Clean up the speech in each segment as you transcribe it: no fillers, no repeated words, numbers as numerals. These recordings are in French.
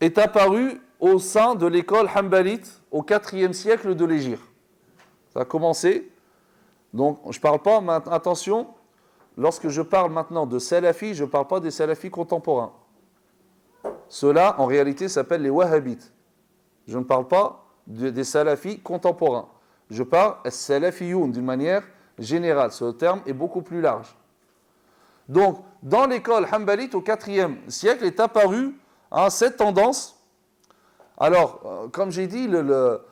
est apparue au sein de l'école Hanbalite au IVe siècle de l'Hégire. Ça a commencé. Donc, je ne parle pas, attention, lorsque je parle maintenant de salafis, je ne parle pas des salafis contemporains. Ceux-là, en réalité, s'appellent les wahhabites. Je ne parle pas des salafis contemporains. Je parle salafiyoun d'une manière générale. Ce terme est beaucoup plus large. Donc, dans l'école Hanbalite au IVe siècle est apparue cette tendance. Alors, comme j'ai dit, le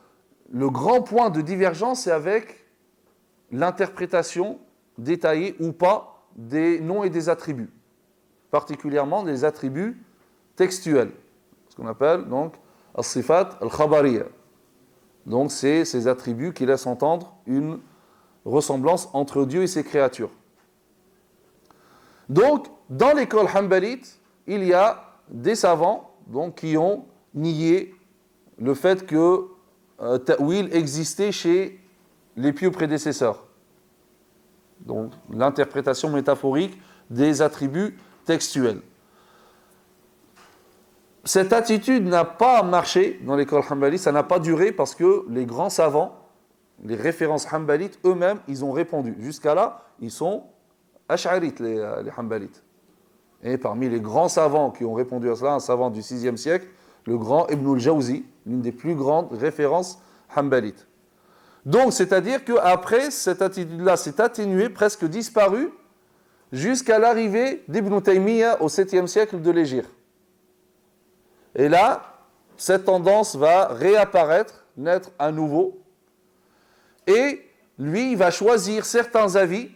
grand point de divergence est avec l'interprétation détaillée ou pas des noms et des attributs, particulièrement des attributs textuels, ce qu'on appelle donc as-sifat al-khabariya. Donc, c'est ces attributs qui laissent entendre une ressemblance entre Dieu et ses créatures. Donc, dans l'école Hanbalite, il y a des savants donc, qui ont nié le fait que ta'wil existait chez les pieux prédécesseurs. Donc, l'interprétation métaphorique des attributs textuels. Cette attitude n'a pas marché dans l'école Hanbalite, ça n'a pas duré parce que les grands savants, les références Hanbalites eux-mêmes, ils ont répondu. Jusqu'à là, ils sont Ash'arites, les Hanbalites. Et parmi les grands savants qui ont répondu à cela, un savant du VIe siècle, le grand Ibn al-Jawzi, l'une des plus grandes références Hanbalites. Donc, c'est-à-dire qu'après, cette attitude-là s'est atténuée, presque disparue, jusqu'à l'arrivée d'Ibn Taymiyyah au 7e siècle de l'Hégire. Et là, cette tendance va réapparaître, naître à nouveau, et lui, il va choisir certains avis,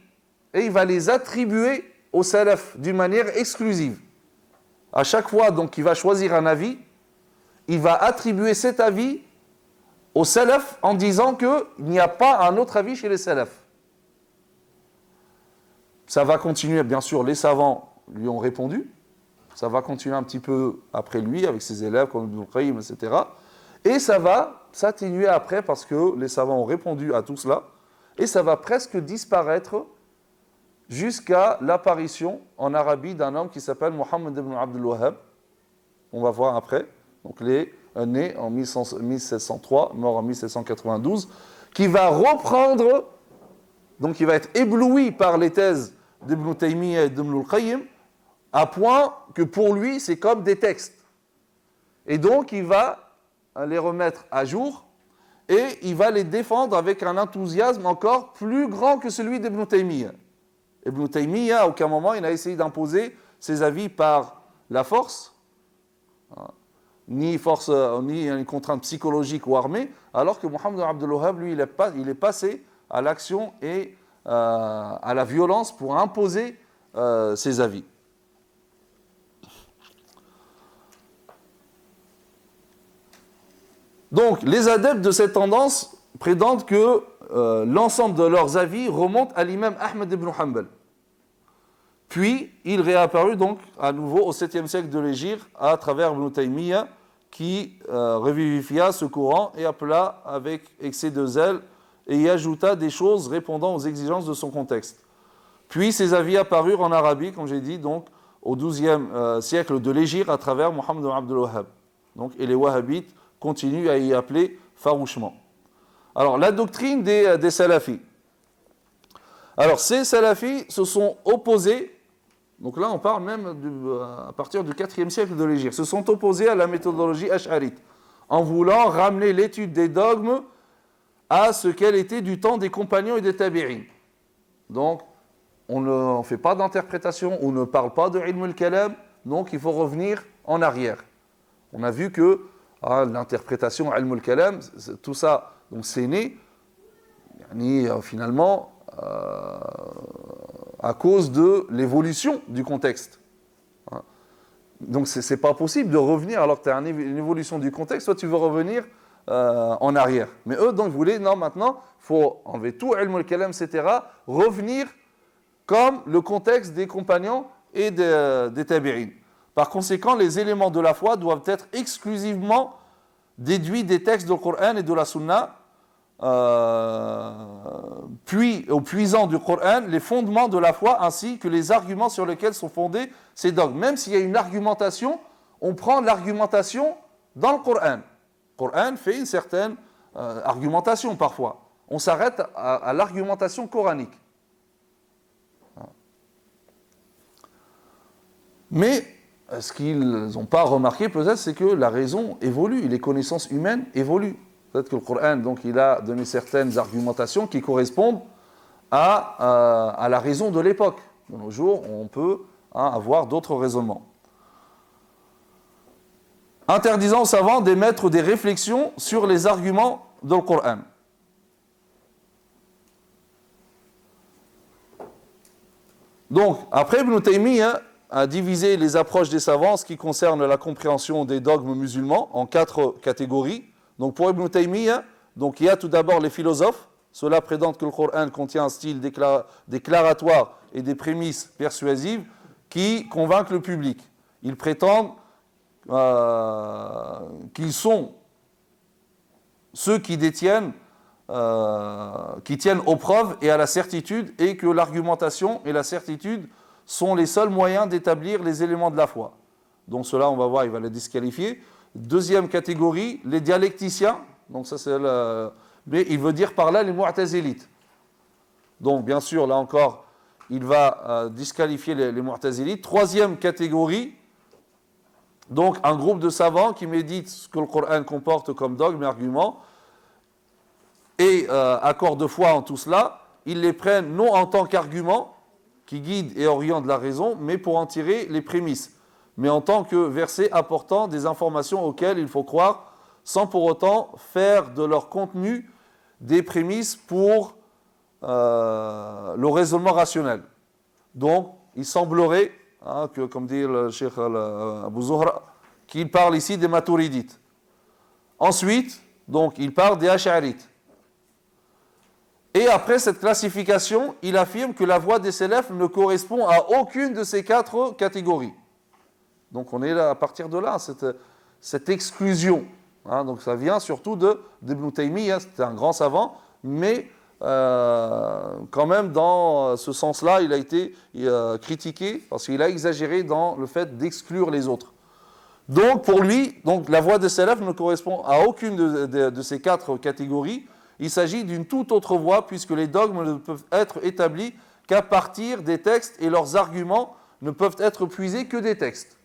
et il va les attribuer au salaf d'une manière exclusive. À chaque fois donc qu'il va choisir un avis, il va attribuer cet avis au salaf en disant qu'il n'y a pas un autre avis chez les salafs. Ça va continuer, bien sûr, les savants lui ont répondu, ça va continuer un petit peu après lui, avec ses élèves comme Ibn al-Qayyim, etc. Et ça va s'atténuer après parce que les savants ont répondu à tout cela, et ça va presque disparaître jusqu'à l'apparition en Arabie d'un homme qui s'appelle Mohammed ibn Abdul Wahhab. On va voir après. Donc, il est né en 1703, mort en 1792, qui va reprendre, donc il va être ébloui par les thèses d'Ibn Taymiyyah et d'Ibn al-Qayyim, à point que pour lui, c'est comme des textes. Et donc, il va les remettre à jour et il va les défendre avec un enthousiasme encore plus grand que celui d'Ibn Taymiyyah. Ibn Taymiyyah, à aucun moment, il a essayé d'imposer ses avis par la force, ni une contrainte psychologique ou armée, alors que Mohammed ibn Abdul Wahhab, lui, il est passé à l'action et à la violence pour imposer ses avis. Donc, les adeptes de cette tendance prétendent que l'ensemble de leurs avis remonte à l'imam Ahmed ibn Hanbal. Puis, il réapparut donc à nouveau au 7e siècle de l'Hégire à travers Ibn Taymiyyah qui revivifia ce courant et appela avec excès de zèle et y ajouta des choses répondant aux exigences de son contexte. Puis, ces avis apparurent en Arabie, comme j'ai dit, donc au 12e siècle de l'Hégire à travers Mohammed ibn Abdul Wahhab. Donc, et les wahhabites continuent à y appeler farouchement. Alors, la doctrine des salafis. Alors, ces salafis se sont opposés, donc là on parle même à partir du 4e siècle de l'Hégire, se sont opposés à la méthodologie ash'arite, en voulant ramener l'étude des dogmes à ce qu'elle était du temps des compagnons et des tabi'in. Donc, on ne fait pas d'interprétation, on ne parle pas de ilm al-kalam, donc il faut revenir en arrière. On a vu que l'interprétation ilm al-kalam, tout ça, donc c'est né, finalement, à cause de l'évolution du contexte. Donc c'est pas possible de revenir alors que tu as une évolution du contexte, toi tu veux revenir en arrière. Mais eux donc voulaient, non maintenant, il faut enlever tout ilm al-kalam, etc., revenir comme le contexte des compagnons et des tabi'in. Par conséquent, les éléments de la foi doivent être exclusivement déduits des textes du Coran et de la Sunna, puis au puisant du Coran les fondements de la foi ainsi que les arguments sur lesquels sont fondés ces dogmes. Même s'il y a une argumentation, on prend l'argumentation dans le Coran. Le Coran fait une certaine argumentation parfois. On s'arrête à l'argumentation coranique. Mais ce qu'ils n'ont pas remarqué peut-être, c'est que la raison évolue, les connaissances humaines évoluent. Peut-être que le Coran, donc, il a donné certaines argumentations qui correspondent à la raison de l'époque. De nos jours, on peut avoir d'autres raisonnements. Interdisant aux savants d'émettre des réflexions sur les arguments dans le Coran. Donc, après, Ibn Taymiyyah a divisé les approches des savants en ce qui concerne la compréhension des dogmes musulmans en 4 catégories. Donc, pour Ibn Taymiyyah, donc, il y a tout d'abord les philosophes. Ceux-là prétendent que le Coran contient un style déclaratoire et des prémices persuasives qui convainquent le public. Ils prétendent qu'ils sont ceux qui tiennent aux preuves et à la certitude, et que l'argumentation et la certitude sont les seuls moyens d'établir les éléments de la foi. Donc cela, on va voir, il va les disqualifier. Deuxième catégorie, les dialecticiens. Donc ça, c'est mais il veut dire par là les mu'tazilites. Donc bien sûr, là encore, il va disqualifier les mu'tazilites. Troisième catégorie, donc un groupe de savants qui méditent ce que le Coran comporte comme dogme et argument, et accordent de foi en tout cela. Ils les prennent non en tant qu'argument qui guide et oriente la raison, mais pour en tirer les prémices, mais en tant que versets apportant des informations auxquelles il faut croire, sans pour autant faire de leur contenu des prémices pour le raisonnement rationnel. Donc, il semblerait, que, comme dit le Cheikh Abu Zuhra, qu'il parle ici des maturidites. Ensuite, donc, il parle des ash'arites. Et après cette classification, il affirme que la voix des salafs ne correspond à aucune de ces 4 catégories. Donc on est là, à partir de là, cette exclusion. Donc ça vient surtout d'Ibn Taymiyyah, c'était un grand savant, mais quand même dans ce sens-là, il a été critiqué parce qu'il a exagéré dans le fait d'exclure les autres. Donc pour lui, donc, la voix des salafs ne correspond à aucune de ces 4 catégories. Il s'agit d'une toute autre voie, puisque les dogmes ne peuvent être établis qu'à partir des textes, et leurs arguments ne peuvent être puisés que des textes.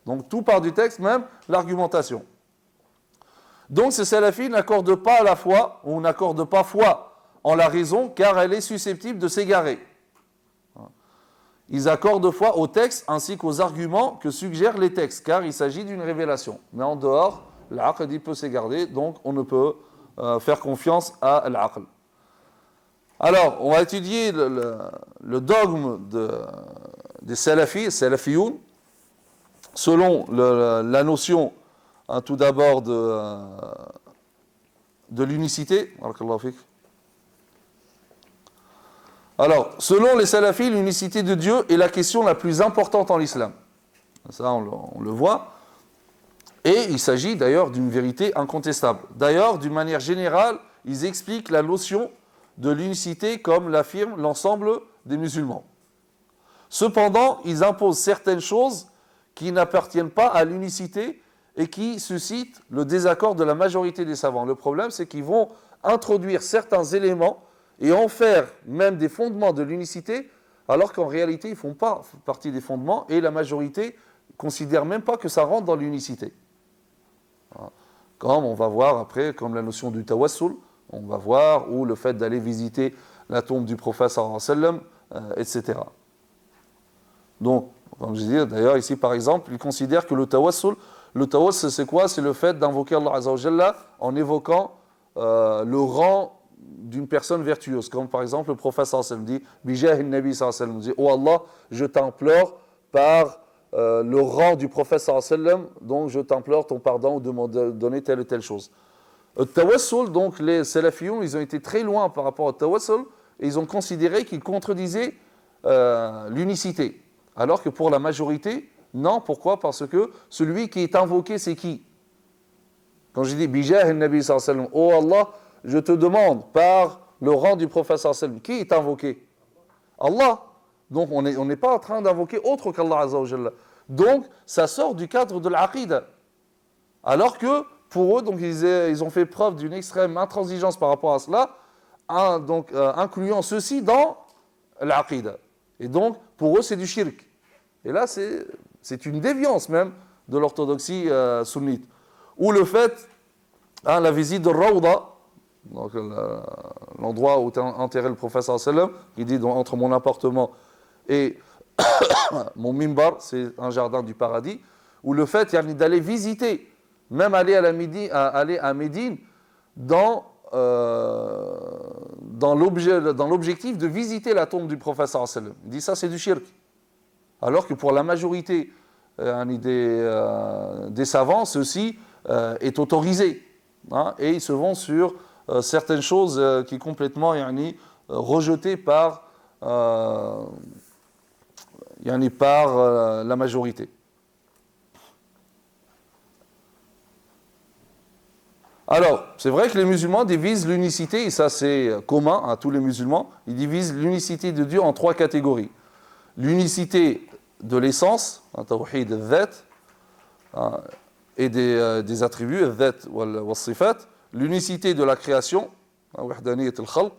Donc tout part du texte, même l'argumentation. Donc ces salafis n'accordent pas la foi, ou n'accordent pas foi en la raison, car elle est susceptible de s'égarer. Ils accordent foi aux textes ainsi qu'aux arguments que suggèrent les textes, car il s'agit d'une révélation. Mais en dehors, l'aql peut s'égarer, donc on ne peut faire confiance à l'aql. Alors, on va étudier le dogme des salafis, salafiyoun, selon la notion, tout d'abord, de l'unicité. Alors, selon les salafis, l'unicité de Dieu est la question la plus importante en l'islam. Ça, on le voit. Et il s'agit d'ailleurs d'une vérité incontestable. D'ailleurs, d'une manière générale, ils expliquent la notion de l'unicité comme l'affirme l'ensemble des musulmans. Cependant, ils imposent certaines choses qui n'appartiennent pas à l'unicité et qui suscitent le désaccord de la majorité des savants. Le problème, c'est qu'ils vont introduire certains éléments et en faire même des fondements de l'unicité, alors qu'en réalité, ils ne font pas partie des fondements, et la majorité ne considère même pas que ça rentre dans l'unicité. Comme on va voir après, comme la notion du tawassul, on va voir, ou le fait d'aller visiter la tombe du prophète sallallahu alayhi wa sallam, etc. Donc, comme je disais, d'ailleurs ici par exemple, ils considèrent que le tawassul c'est quoi? C'est le fait d'invoquer Allah Azza wa Jalla en évoquant le rang d'une personne vertueuse, comme par exemple le prophète sallallahu alayhi wa sallam dit Bijah al-Nabi sallallahu alayhi wa sallam, dit oh Allah, je t'implore par le rang du prophète sallallahu alayhi wa sallam, donc je t'implore ton pardon ou de me donner telle et telle chose. Le tawassul, donc les salafiyons, ils ont été très loin par rapport au tawassul, et ils ont considéré qu'il contredisait l'unicité. Alors que pour la majorité, non. Pourquoi? Parce que celui qui est invoqué, c'est qui? Quand je dis Bijah al-Nabi sallallahu alayhi wa sallam, oh Allah, je te demande par le rang du prophète sallallahu alayhi wa sallam, qui est invoqué? Allah. Donc on n'est pas en train d'invoquer autre qu'Allah Azza wa Jalla. Donc, ça sort du cadre de l'aqida. Alors que, pour eux, donc, ils ont fait preuve d'une extrême intransigeance par rapport à cela, incluant ceci dans l'aqida. Et donc, pour eux, c'est du shirk. Et là, c'est une déviance même de l'orthodoxie sunnite. Ou le fait, la visite de Rawda, donc l'endroit où est enterré le prophète sallam, il dit entre mon appartement et mon mimbar, c'est un jardin du paradis, ou le fait d'aller visiter, même aller à Médine, dans l'objectif de visiter la tombe du prophète sallam. Il dit ça, c'est du shirk. Alors que pour la majorité des savants, ceci est autorisé. Hein, et ils se vont sur certaines choses qui sont complètement rejetées par la majorité. Alors, c'est vrai que les musulmans divisent l'unicité, et ça c'est commun à tous les musulmans, ils divisent l'unicité de Dieu en 3 catégories. L'unicité de l'essence, tawhid al-dhat, et des attributs, al-dhat wal-sifat, l'unicité de la création, wahdaniyat al-khalq,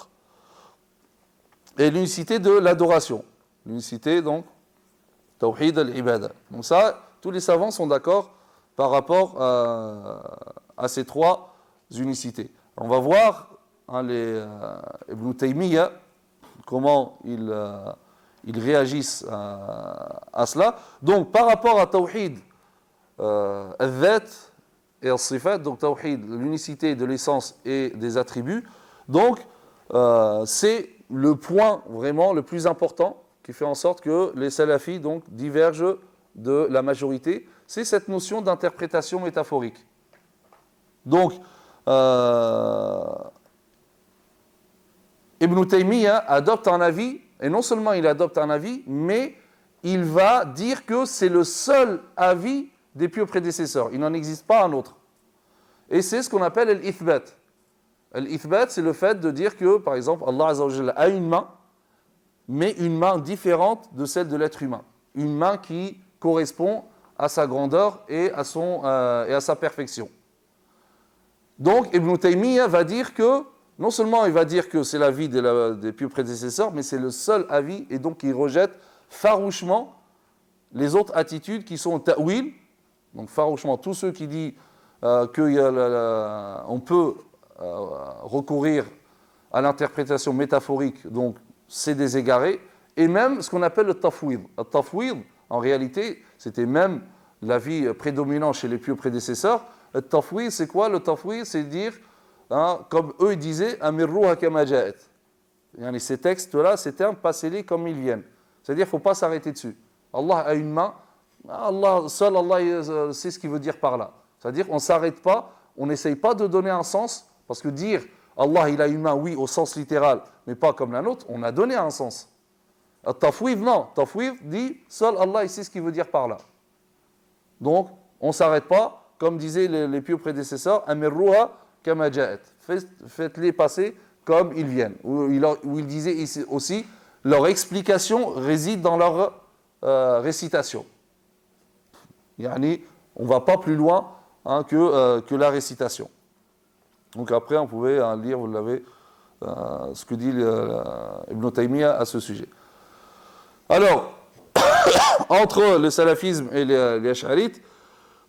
et l'unicité de l'adoration, l'unicité donc, tawhid al-ibada. Donc ça, tous les savants sont d'accord par rapport à ces 3 unicités. On va voir Ibn Taymiyyah, comment ils réagissent à cela. Donc, par rapport à Tawhid al-Dhat et al-Sifat, donc Tawhid, l'unicité de l'essence et des attributs, donc c'est le point vraiment le plus important qui fait en sorte que les salafis donc, divergent de la majorité, c'est cette notion d'interprétation métaphorique. Donc, Ibn Taymiyyah adopte un avis, et non seulement il adopte un avis, mais il va dire que c'est le seul avis des pieux prédécesseurs. Il n'en existe pas un autre. Et c'est ce qu'on appelle l'ithbat. L'ithbat, c'est le fait de dire que, par exemple, Allah Azza wa Jalla a une main, mais une main différente de celle de l'être humain. Une main qui correspond à sa grandeur et à sa perfection. Donc, Ibn Taymiyyah va dire que, non seulement il va dire que c'est l'avis des pieux prédécesseurs, mais c'est le seul avis, et donc il rejette farouchement les autres attitudes qui sont ta'wil, donc farouchement tous ceux qui disent qu'on peut recourir à l'interprétation métaphorique, donc c'est des égarés, et même ce qu'on appelle le tafwid. Le tafwid, en réalité, c'était même l'avis prédominant chez les pieux prédécesseurs. Le tafwid, c'est quoi? Le tafwid, c'est dire, comme eux ils disaient, amirruha kama ja'at. Ces textes-là, ces termes, passez-les comme ils viennent. C'est-à-dire, il ne faut pas s'arrêter dessus. Allah a une main, seul Allah sait ce qu'il veut dire par là. C'est-à-dire, on ne s'arrête pas, on n'essaye pas de donner un sens, parce que dire Allah il a une main, oui, au sens littéral, mais pas comme la nôtre, on a donné un sens. Tafwid, non. Tafwid dit, seul Allah il sait ce qu'il veut dire par là. Donc, on ne s'arrête pas, comme disaient les pieux prédécesseurs, amirruha kama ja'at. Faites-les passer comme ils viennent. Où il disait ici aussi, leur explication réside dans leur récitation. Yani, on ne va pas plus loin que la récitation. Donc après, on pouvait lire, vous l'avez, ce que dit Ibn Taymiyyah à ce sujet. Alors, entre le salafisme et les ash'arites,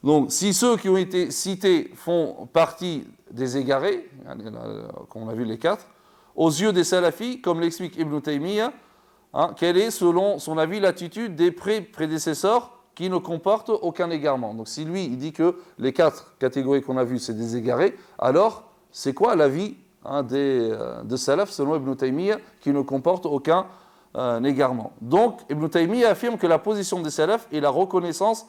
donc si ceux qui ont été cités font partie des égarés, comme on a vu les 4, aux yeux des salafis, comme l'explique Ibn Taymiyyah, quelle est, selon son avis, l'attitude des prédécesseurs qui ne comportent aucun égarement. Donc si lui, il dit que les 4 catégories qu'on a vues, c'est des égarés, alors c'est quoi l'avis de salaf, selon Ibn Taymiyyah, qui ne comporte aucun égarement? Donc Ibn Taymiyyah affirme que la position des salaf est la reconnaissance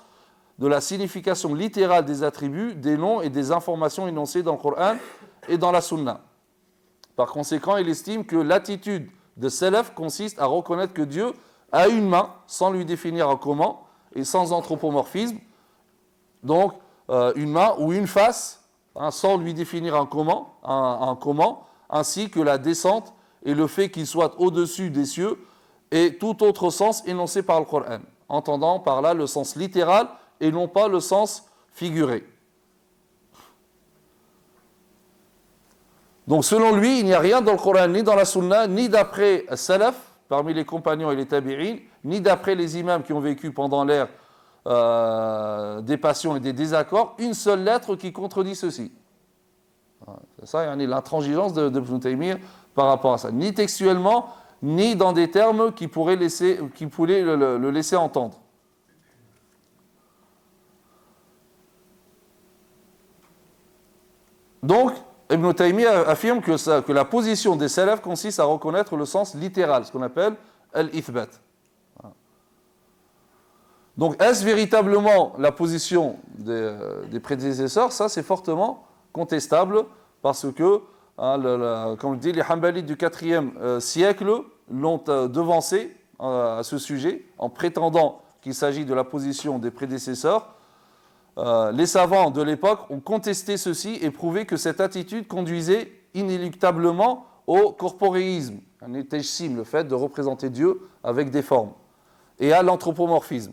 de la signification littérale des attributs, des noms et des informations énoncées dans le Coran et dans la Sunna. Par conséquent, il estime que l'attitude de salaf consiste à reconnaître que Dieu a une main, sans lui définir un comment, et sans anthropomorphisme, donc une main ou une face, sans lui définir un comment, ainsi que la descente et le fait qu'il soit au-dessus des cieux, et tout autre sens énoncé par le Coran. entendant par là le sens littéral et non pas le sens figuré. Donc selon lui, il n'y a rien dans le Coran, ni dans la Sunna, ni d'après Salaf, parmi les compagnons et les tabi'in, ni d'après les imams qui ont vécu pendant l'ère des passions et des désaccords, une seule lettre qui contredit ceci. C'est ça, l'intransigeance de Taymiyyah par rapport à ça. Ni textuellement, ni dans des termes qui pourraient le laisser entendre. Donc, Ibn Taymiyyah affirme que la position des salafs consiste à reconnaître le sens littéral, ce qu'on appelle al-ithbat. Donc, est-ce véritablement la position des prédécesseurs? Ça, c'est fortement contestable parce que, comme je dis, les Hanbalites du 4e siècle l'ont devancé à ce sujet en prétendant qu'il s'agit de la position des prédécesseurs. Les savants de l'époque ont contesté ceci et prouvé que cette attitude conduisait inéluctablement au corporéisme, le fait de représenter Dieu avec des formes, et à l'anthropomorphisme.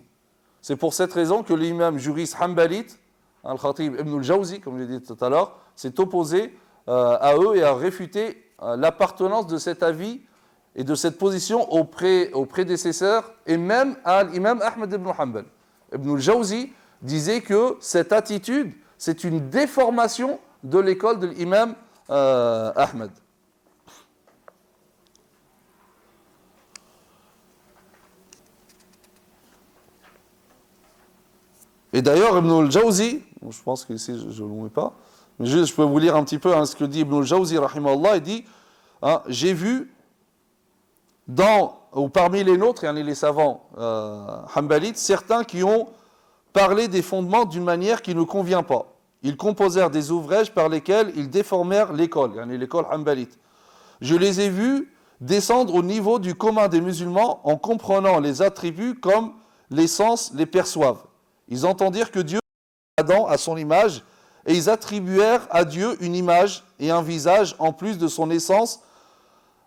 C'est pour cette raison que l'imam juriste hanbalite, Al-Khatib ibn al-Jawzi, comme je l'ai dit tout à l'heure, s'est opposé à eux et a réfuté l'appartenance de cet avis et de cette position aux prédécesseurs et même à l'imam Ahmed ibn Hanbal. Ibn al-Jawzi disait que cette attitude, c'est une déformation de l'école de l'imam Ahmed. Et d'ailleurs, Ibn al-Jawzi, je pense que ici je ne le mets pas, mais je peux vous lire un petit peu ce que dit Ibn al-Jawzi, rahimahullah, il dit j'ai vu parmi les nôtres, les savants hanbalites, certains qui ont parlé des fondements d'une manière qui ne convient pas. Ils composèrent des ouvrages par lesquels ils déformèrent l'école, l'école hanbalite. Je les ai vus descendre au niveau du commun des musulmans en comprenant les attributs comme les sens les perçoivent. Ils entendirent que Dieu Adam à son image et ils attribuèrent à Dieu une image et un visage en plus de son essence,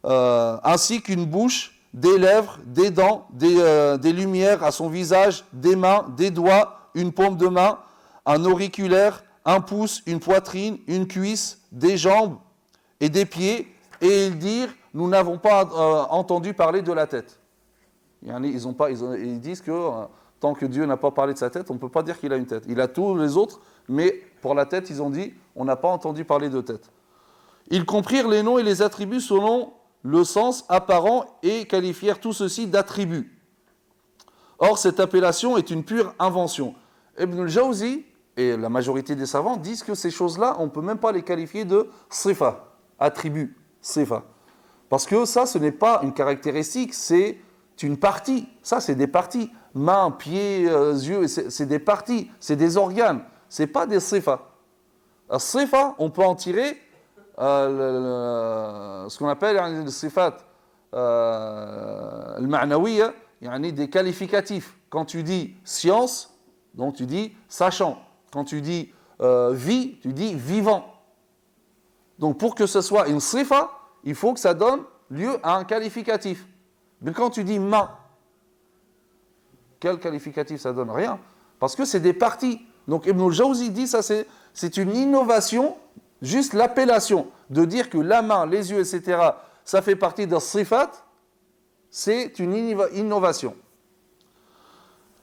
ainsi qu'une bouche, des lèvres, des dents, des lumières à son visage, des mains, des doigts, une paume de main, un auriculaire, un pouce, une poitrine, une cuisse, des jambes et des pieds. Et ils dirent, nous n'avons pas entendu parler de la tête. Ils disent que tant que Dieu n'a pas parlé de sa tête, on ne peut pas dire qu'il a une tête. Il a tous les autres, mais pour la tête, ils ont dit, on n'a pas entendu parler de tête. Ils comprirent les noms et les attributs selon le sens apparent et qualifièrent tout ceci d'attributs. Or, cette appellation est une pure invention. Ibn al-Jawzi et la majorité des savants disent que ces choses-là, on ne peut même pas les qualifier de sifa, attributs, sifa. Parce que ça, ce n'est pas une caractéristique, c'est une partie. Ça, c'est des parties. Mains, pieds, yeux, c'est des parties, c'est des organes. Ce n'est pas des sifa. Sifa, on peut en tirer ce qu'on appelle le sifat al-ma'nawiyya, des qualificatifs. Quand tu dis science, donc tu dis sachant. Quand tu dis vie, tu dis vivant. Donc pour que ce soit une sifa, il faut que ça donne lieu à un qualificatif. Mais quand tu dis main, quel qualificatif ça donne? Rien. Parce que c'est des parties. Donc Ibn al-Jawzi dit ça, c'est une innovation, juste l'appellation de dire que la main, les yeux, etc., ça fait partie d'un sifat, c'est une innovation.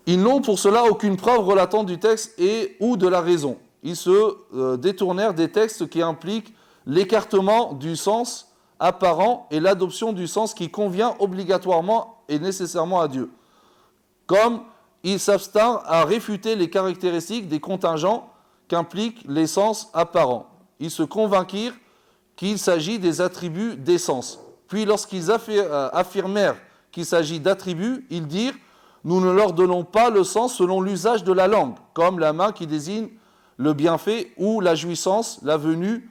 Ils n'ont pour cela aucune preuve relatant du texte ou de la raison. Ils se détournèrent des textes qui impliquent l'écartement du sens apparent et l'adoption du sens qui convient obligatoirement et nécessairement à Dieu. Comme ils s'abstinrent à réfuter les caractéristiques des contingents qu'impliquent les sens apparents. Ils se convainquirent qu'il s'agit des attributs d'essence. Puis lorsqu'ils affirmèrent qu'il s'agit d'attributs, ils dirent « Nous ne leur donnons pas le sens selon l'usage de la langue, comme la main qui désigne le bienfait ou la jouissance, la venue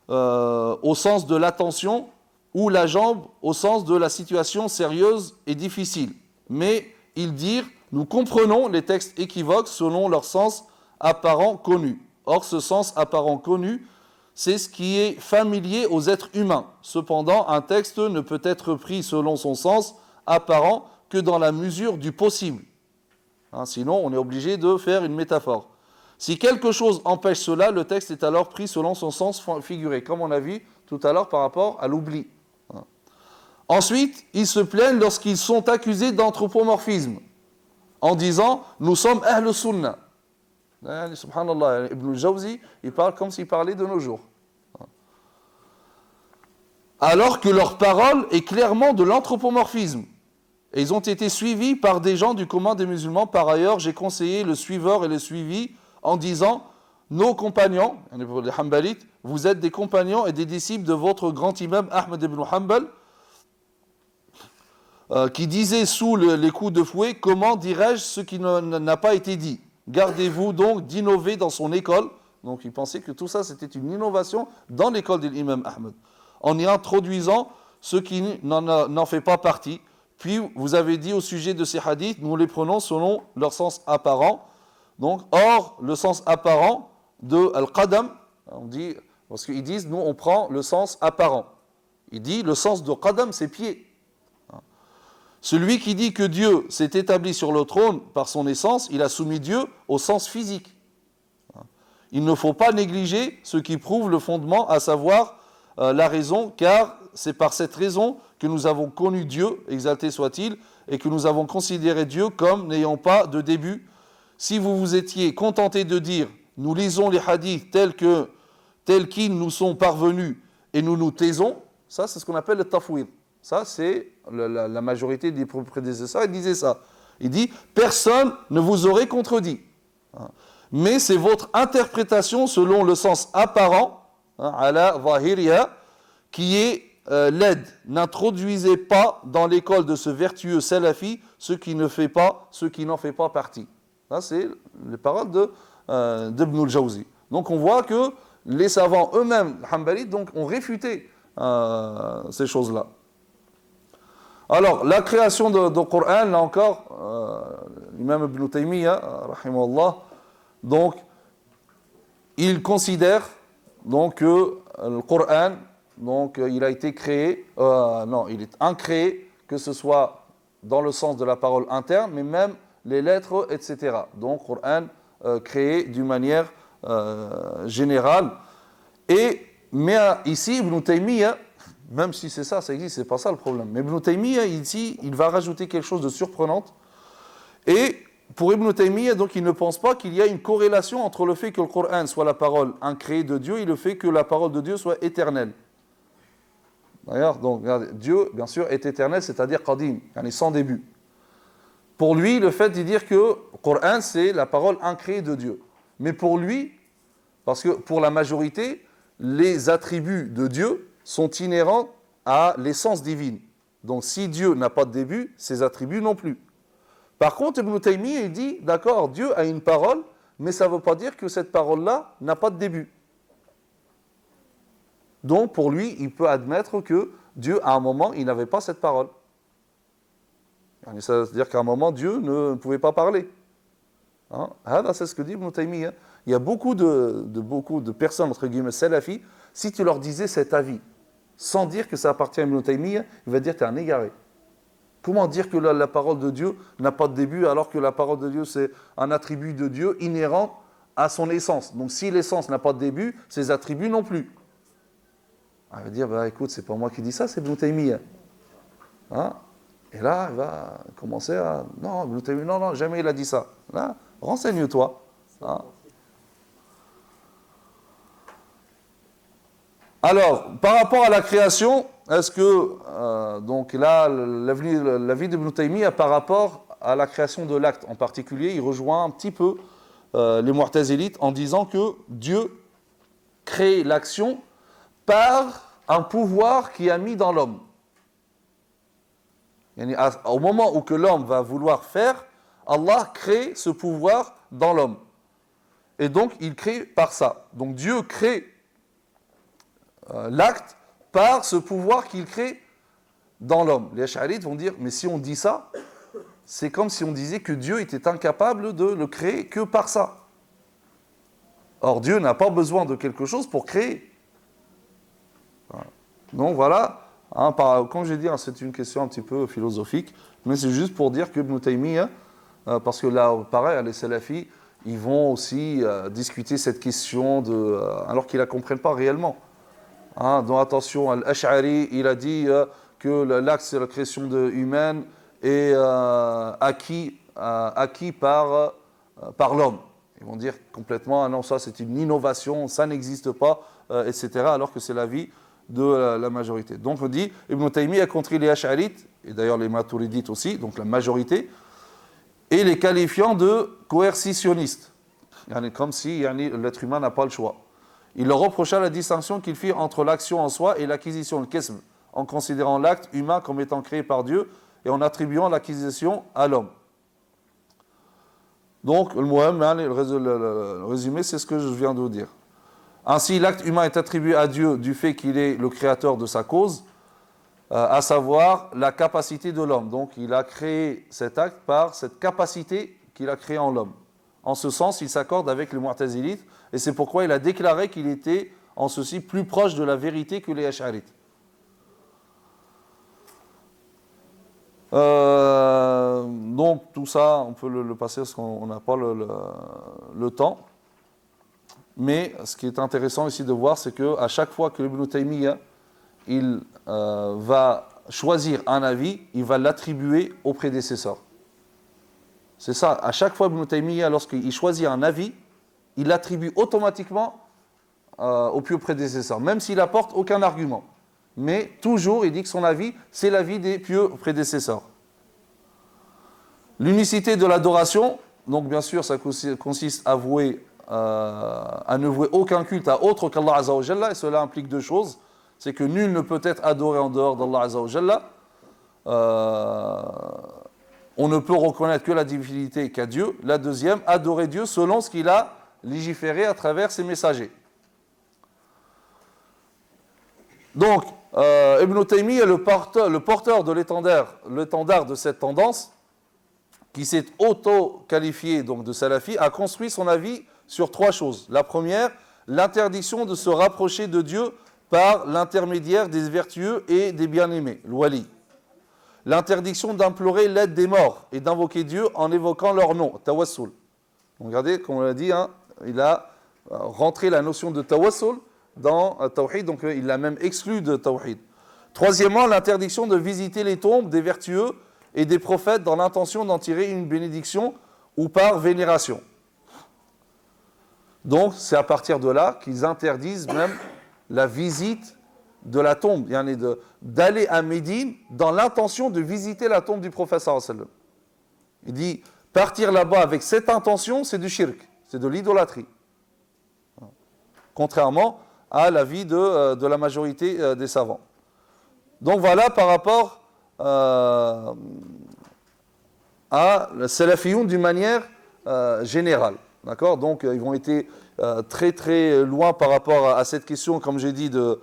au sens de l'attention ou la jambe au sens de la situation sérieuse et difficile. Mais ils dirent « Nous comprenons les textes équivoques selon leur sens apparent connu. » Or, ce sens apparent connu, c'est ce qui est familier aux êtres humains. Cependant, un texte ne peut être pris selon son sens apparent que dans la mesure du possible. Hein, sinon, on est obligé de faire une métaphore. Si quelque chose empêche cela, le texte est alors pris selon son sens figuré, comme on a vu tout à l'heure par rapport à l'oubli. Hein. Ensuite, ils se plaignent lorsqu'ils sont accusés d'anthropomorphisme, en disant « Nous sommes Ahl Sunnah ». Subhanallah, Ibn al-Jawzi, il parle comme s'il parlait de nos jours. Alors que leur parole est clairement de l'anthropomorphisme. Et ils ont été suivis par des gens du commun des musulmans. Par ailleurs, j'ai conseillé le suiveur et le suivi en disant « Nos compagnons, les Hanbalites, vous êtes des compagnons et des disciples de votre grand imam Ahmed ibn Hanbal, qui disait sous les coups de fouet, comment dirais-je ce qui n'a pas été dit. Gardez-vous donc d'innover dans son école. » Donc il pensait que tout ça c'était une innovation dans l'école de l'imam Ahmed, en y introduisant ce qui n'en fait pas partie. Puis vous avez dit au sujet de ces hadiths, nous les prenons selon leur sens apparent. Donc, or, le sens apparent de al-qadam, on dit, parce qu'ils disent, nous on prend le sens apparent. Il dit, le sens de qadam, c'est pied. Celui qui dit que Dieu s'est établi sur le trône par son essence, il a soumis Dieu au sens physique. Il ne faut pas négliger ce qui prouve le fondement, à savoir la raison, car c'est par cette raison que nous avons connu Dieu, exalté soit-il, et que nous avons considéré Dieu comme n'ayant pas de début. Si vous vous étiez contenté de dire « nous lisons les hadiths tels qu'ils nous sont parvenus et nous nous taisons », ça c'est ce qu'on appelle le tafwid. Ça c'est la majorité des prédécesseurs, ils disaient ça. Il dit « personne ne vous aurait contredit ». Mais c'est votre interprétation selon le sens apparent, ala zahiriya, qui est l'aide. N'introduisez pas dans l'école de ce vertueux salafi ce qui n'en fait pas partie. Ça, c'est les paroles d'Ibn al-Jawzi. Donc on voit que les savants eux-mêmes, les Hanbalites, donc, ont réfuté ces choses-là. Alors, la création du Coran, là encore, l'imam Ibn Taymiyyah, rahimahullah, donc, il considère donc, que le Coran, donc, il a été créé, il est incréé, que ce soit dans le sens de la parole interne, mais même les lettres, etc. Donc, Coran créé d'une manière générale. Mais ici, Ibn Taymiyyah, même si c'est ça existe, c'est pas ça le problème. Mais Ibn Taymiyyah, ici, il va rajouter quelque chose de surprenant. Et pour Ibn Taymiyyah, donc, il ne pense pas qu'il y a une corrélation entre le fait que le Coran soit la parole incréée de Dieu et le fait que la parole de Dieu soit éternelle. D'ailleurs, donc, regardez, Dieu, bien sûr, est éternel, c'est-à-dire qadim, sans début. Pour lui, le fait de dire que le Coran, c'est la parole incréée de Dieu. Mais pour lui, parce que pour la majorité, les attributs de Dieu sont inhérents à l'essence divine. Donc si Dieu n'a pas de début, ses attributs non plus. Par contre, Ibn Taymiyyah, il dit, d'accord, Dieu a une parole, mais ça ne veut pas dire que cette parole-là n'a pas de début. Donc pour lui, il peut admettre que Dieu, à un moment, il n'avait pas cette parole. C'est-à-dire qu'à un moment, Dieu ne pouvait pas parler. Hein? C'est ce que dit Ibn Taymiyyah. Il y a beaucoup de personnes, entre guillemets, salafis, si tu leur disais cet avis, sans dire que ça appartient à Ibn Taymiyyah, il va dire que tu es un égaré. Comment dire que la parole de Dieu n'a pas de début alors que la parole de Dieu c'est un attribut de Dieu inhérent à son essence. Donc si l'essence n'a pas de début, ses attributs non plus. Il va dire, écoute, c'est pas moi qui dis ça, c'est Ibn Taymiyyah. Hein? Et là, il va commencer à... Non, Ibn Taymiyyah, non, jamais il a dit ça. Là, renseigne-toi. Hein? Alors, par rapport à la création, est-ce que, donc là, l'avis d'Ibn Taymiyyah par rapport à la création de l'acte en particulier, il rejoint un petit peu les Mu'tazilites en disant que Dieu crée l'action par un pouvoir qui a mis dans l'homme. Au moment où que l'homme va vouloir faire, Allah crée ce pouvoir dans l'homme. Et donc, il crée par ça. Donc, Dieu crée l'acte par ce pouvoir qu'il crée dans l'homme. Les Ash'arites vont dire, mais si on dit ça, c'est comme si on disait que Dieu était incapable de le créer que par ça. Or, Dieu n'a pas besoin de quelque chose pour créer. Donc voilà, comme j'ai dit, c'est une question un petit peu philosophique, mais c'est juste pour dire que Ibn Taymiyyah, parce que là, pareil, les salafis, ils vont aussi discuter cette question alors qu'ils ne la comprennent pas réellement. Hein, donc attention, Al-Ash'ari, il a dit que l'axe de la création humaine est acquis par l'homme. Ils vont dire complètement, ah non, ça c'est une innovation, ça n'existe pas, etc., alors que c'est l'avis de la majorité. Donc on dit, Ibn Taymi a contre les Ash'arites, et d'ailleurs les Maturidites aussi, donc la majorité, et les qualifiant de coercitionnistes. Comme si l'être humain n'a pas le choix. Il leur reprocha la distinction qu'il fit entre l'action en soi et l'acquisition, le kesm, en considérant l'acte humain comme étant créé par Dieu et en attribuant l'acquisition à l'homme. Donc, le résumé, c'est ce que je viens de vous dire. Ainsi, l'acte humain est attribué à Dieu du fait qu'il est le créateur de sa cause, à savoir la capacité de l'homme. Donc, il a créé cet acte par cette capacité qu'il a créée en l'homme. En ce sens, il s'accorde avec les Mu'tazilites, et c'est pourquoi il a déclaré qu'il était, en ceci, plus proche de la vérité que les Ash'arites. Donc, tout ça, on peut le passer parce qu'on n'a pas le temps. Mais ce qui est intéressant ici de voir, c'est qu'à chaque fois que Ibn Taymiyyah il va choisir un avis, il va l'attribuer au prédécesseur. C'est ça, à chaque fois Ibn Taymiyyah, lorsqu'il choisit un avis, il l'attribue automatiquement au pieux prédécesseur, même s'il n'apporte aucun argument. Mais toujours, il dit que son avis, c'est l'avis des pieux prédécesseurs. L'unicité de l'adoration, donc bien sûr, ça consiste à ne vouer aucun culte à autre qu'Allah Azza wa Jalla, et cela implique deux choses. C'est que nul ne peut être adoré en dehors d'Allah Azza wa Jalla. On ne peut reconnaître que la divinité qu'à Dieu. La deuxième, adorer Dieu selon ce qu'il a légiféré à travers ses messagers. Donc, Ibn Taymiyyah, le porteur de l'étendard de cette tendance, qui s'est auto-qualifié donc de salafi, a construit son avis sur trois choses. La première, l'interdiction de se rapprocher de Dieu par l'intermédiaire des vertueux et des bien-aimés, l'wali. L'interdiction d'implorer l'aide des morts et d'invoquer Dieu en évoquant leur nom, tawassul. Donc regardez, comme on l'a dit, il a rentré la notion de tawassul dans Tawhid, donc il l'a même exclu de Tawhid. Troisièmement, l'interdiction de visiter les tombes des vertueux et des prophètes dans l'intention d'en tirer une bénédiction ou par vénération. Donc c'est à partir de là qu'ils interdisent même la visite de la tombe, d'aller à Médine dans l'intention de visiter la tombe du prophète sallallahu alayhi wa sallam. Il dit, partir là-bas avec cette intention, c'est du shirk, c'est de l'idolâtrie. Contrairement à l'avis de la majorité des savants. Donc voilà par rapport à la salafiyoun d'une manière générale. D'accord ? Donc ils vont être très très loin par rapport à cette question, comme j'ai dit, de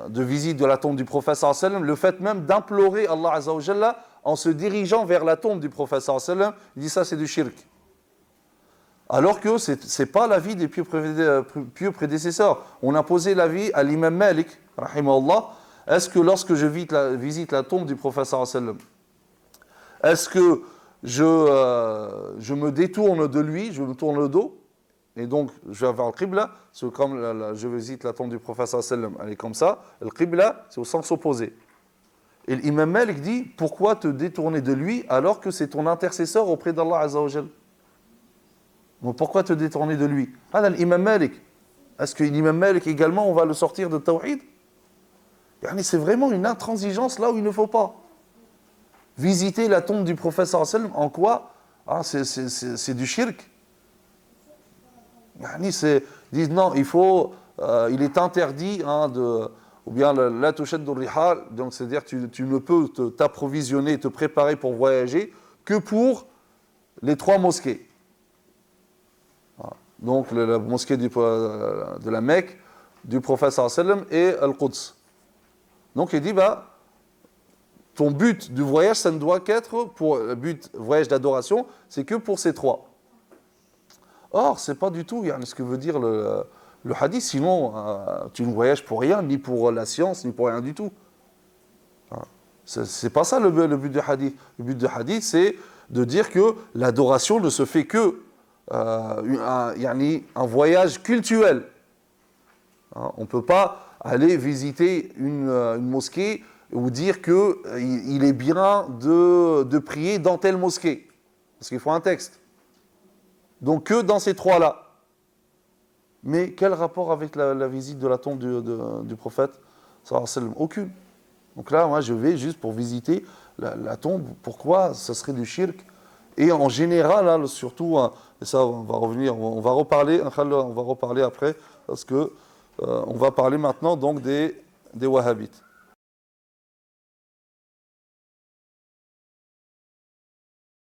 visite de la tombe du prophète sallallahu alayhi wa sallam, le fait même d'implorer Allah Azza wa Jalla en se dirigeant vers la tombe du prophète sallallahu alayhi wa sallam, il dit ça c'est du shirk. Alors que ce n'est pas l'avis des pieux prédécesseurs. On a posé l'avis à l'imam Malik, rahimahullah, est-ce que lorsque je visite la tombe du prophète sallallahu alayhi wa sallam, est-ce que je me détourne de lui, je me tourne le dos, et donc je vais vers le qibla, parce que comme je visite la tombe du prophète sallallahu alayhi wa sallam, elle est comme ça, le qibla, c'est au sens opposé. Et l'imam Malik dit, pourquoi te détourner de lui alors que c'est ton intercesseur auprès d'Allah Azza wa Jal? Pourquoi te détourner de lui? L'imam Malik. Est-ce que l'imam Malik également, on va le sortir de Tawhid? C'est vraiment une intransigeance là où il ne faut pas. Visiter la tombe du prophète sallallahu alayhi wa sallam, en quoi? C'est du shirk. Ils disent non, il est interdit ou bien la tushaddu rihal, donc c'est-à-dire tu ne peux t'approvisionner, te préparer pour voyager que pour les 3 mosquées. Donc la mosquée de la Mecque, du prophète sallallahu alayhi wa sallam et Al-Quds. Donc il dit, ton but du voyage, ça ne doit qu'être pour le voyage d'adoration, c'est que pour ces 3. Or, c'est pas du tout ce que veut dire le hadith, sinon tu ne voyages pour rien, ni pour la science, ni pour rien du tout. C'est pas ça le but du hadith. Le but du hadith, c'est de dire que l'adoration ne se fait que un voyage cultuel. Hein, on ne peut pas aller visiter une mosquée ou dire qu'il est bien de prier dans telle mosquée. Parce qu'il faut un texte. Donc que dans ces trois-là. Mais quel rapport avec la visite de la tombe du prophète sallallahu alayhi wa sallam? Aucune. Donc là, moi, je vais juste pour visiter la tombe. Pourquoi ce serait du shirk? Et en général, hein, surtout, hein, et ça, on va revenir, on va reparler après, parce que on va parler maintenant donc des wahhabites.